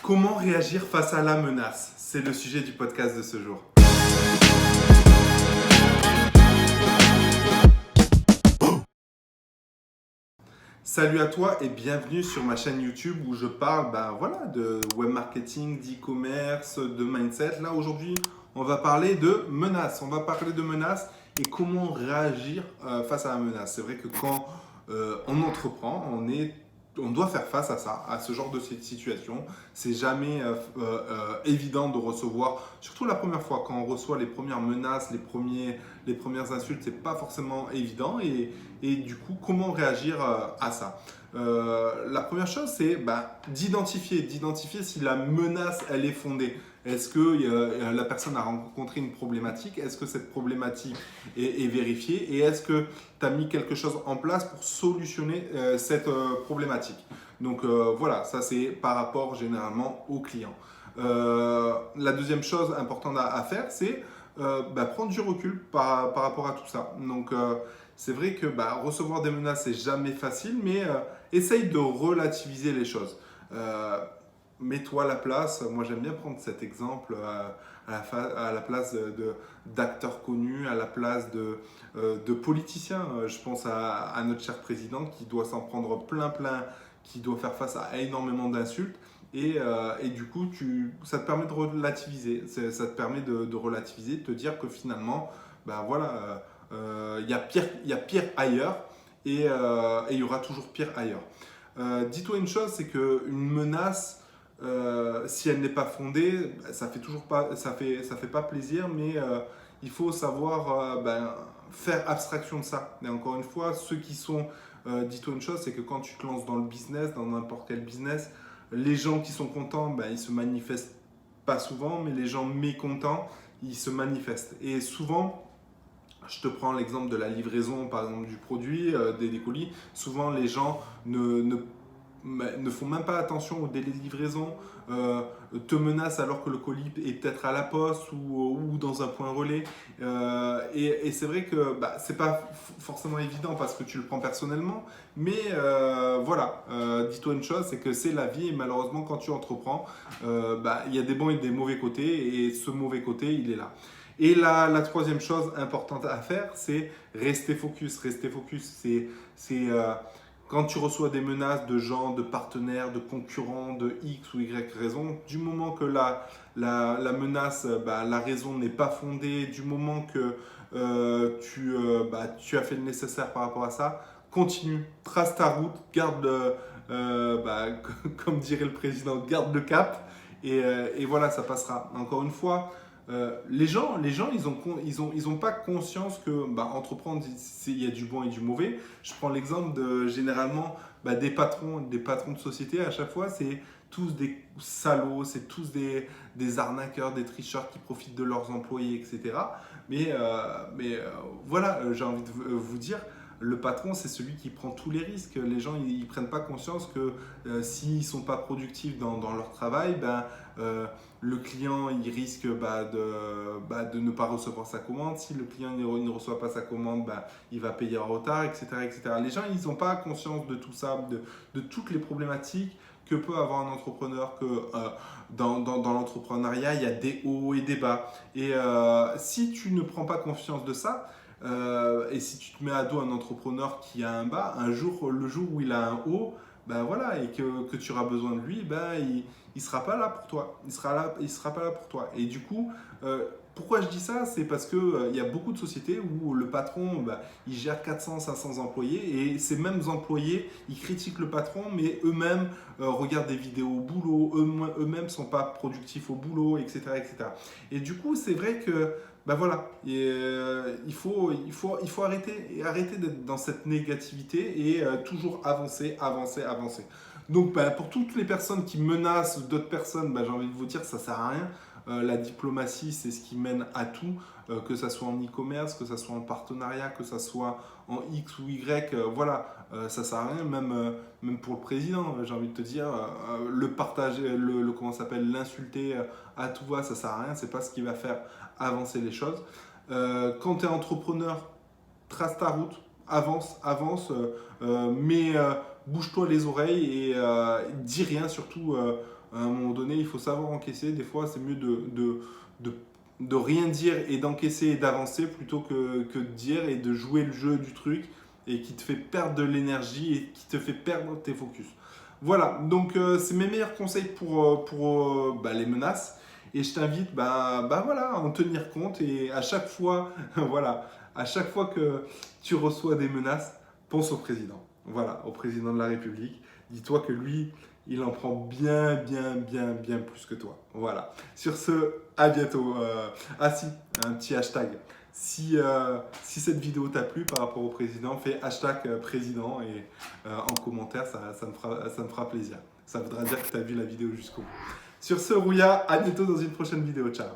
Comment réagir face à la menace? C'est le sujet du podcast de ce jour. Salut à toi et bienvenue sur ma chaîne YouTube où je parle de web marketing, d'e-commerce, de mindset. Là aujourd'hui, on va parler de menaces. On va parler de menaces et comment réagir face à la menace. C'est vrai que quand on entreprend, on doit faire face à ça, à ce genre de situation. C'est jamais évident de recevoir, surtout la première fois, quand on reçoit les premières menaces, les premières insultes, c'est pas forcément évident. Et du coup, comment réagir à ça? La première chose, c'est d'identifier si la menace, elle est fondée. Est-ce que la personne a rencontré une problématique? Est-ce que cette problématique est vérifiée? Et est-ce que tu as mis quelque chose en place pour solutionner cette problématique? Donc voilà, ça c'est par rapport généralement aux clients. La deuxième chose importante à faire, c'est prendre du recul par rapport à tout ça. Donc c'est vrai que recevoir des menaces, c'est jamais facile, mais essaye de relativiser les choses. Mets-toi à la place. Moi, j'aime bien prendre cet exemple à la place d'acteurs connus, à la place de politiciens. Je pense à notre cher président qui doit s'en prendre plein, qui doit faire face à énormément d'insultes. Et du coup, ça te permet de relativiser. Ça te permet de relativiser, de te dire que finalement, il y a pire ailleurs et il y aura toujours pire ailleurs. Dis-toi une chose, c'est qu'une menace, si elle n'est pas fondée, ça fait pas plaisir, mais il faut savoir faire abstraction de ça. Et encore une fois, dis-toi une chose, c'est que quand tu te lances dans le business, dans n'importe quel business, les gens qui sont contents, ils se manifestent pas souvent, mais les gens mécontents, ils se manifestent. Et souvent, je te prends l'exemple de la livraison, par exemple, du produit, des colis. Souvent, les gens ne font même pas attention au délai de livraison, te menacent alors que le colis est peut-être à la poste ou dans un point relais. Et c'est vrai que c'est pas forcément évident parce que tu le prends personnellement, mais dis-toi une chose, c'est que c'est la vie et malheureusement quand tu entreprends, il y a des bons et des mauvais côtés et ce mauvais côté, il est là. Et la troisième chose importante à faire, c'est rester focus. Rester focus, quand tu reçois des menaces de gens, de partenaires, de concurrents, de X ou Y raison, du moment que la menace, la raison n'est pas fondée, du moment que tu as fait le nécessaire par rapport à ça, continue, trace ta route, comme dirait le président, garde le cap et voilà, ça passera. Encore une fois, les gens, ils ont pas conscience que entreprendre, il y a du bon et du mauvais. Je prends l'exemple généralement des patrons de société. À chaque fois, c'est tous des salauds, c'est tous des arnaqueurs, des tricheurs qui profitent de leurs employés, etc. Voilà, j'ai envie de vous dire. Le patron, c'est celui qui prend tous les risques. Les gens, ils ne prennent pas conscience que s'ils ne sont pas productifs dans leur travail, le client, il risque de ne pas recevoir sa commande. Si le client ne reçoit pas sa commande, il va payer en retard, etc., etc. Les gens, ils n'ont pas conscience de tout ça, de toutes les problématiques que peut avoir un entrepreneur, que dans l'entrepreneuriat, il y a des hauts et des bas. Et si tu ne prends pas conscience de ça, et si tu te mets à dos un entrepreneur qui a un bas, le jour où il a un haut, et que tu auras besoin de lui, il sera pas là pour toi. Il sera pas là pour toi. Et du coup, pourquoi je dis ça? C'est parce que il y a beaucoup de sociétés où le patron, il gère 400, 500 employés et ces mêmes employés, ils critiquent le patron, mais eux-mêmes regardent des vidéos au boulot, eux-mêmes sont pas productifs au boulot, etc., etc. Et du coup, c'est vrai que il faut arrêter d'être dans cette négativité et toujours avancer, avancer, avancer. Donc pour toutes les personnes qui menacent d'autres personnes, j'ai envie de vous dire ça sert à rien. La diplomatie, c'est ce qui mène à tout, que ça soit en e-commerce, que ça soit en partenariat, que ça soit en X ou Y, ça sert à rien, même pour le président, j'ai envie de te dire, le partager, comment ça s'appelle, l'insulter à tout va, ça sert à rien, c'est pas ce qui va faire avancer les choses. Quand tu es entrepreneur, trace ta route, avance, mais bouge-toi les oreilles et dis rien surtout À un moment donné, il faut savoir encaisser. Des fois, c'est mieux de rien dire et d'encaisser et d'avancer plutôt que de dire et de jouer le jeu du truc et qui te fait perdre de l'énergie et qui te fait perdre tes focus. Voilà, donc c'est mes meilleurs conseils pour les menaces. Et je t'invite voilà, à en tenir compte et à chaque fois, voilà, à chaque fois que tu reçois des menaces, pense au président. Voilà, au président de la République. Dis-toi que lui, il en prend bien plus que toi. Voilà. Sur ce, à bientôt. Ah si, un petit hashtag. Si cette vidéo t'a plu par rapport au président, fais hashtag président et en commentaire, ça me fera plaisir. Ça voudra dire que tu as vu la vidéo jusqu'au bout. Sur ce, Rouya, à bientôt dans une prochaine vidéo. Ciao.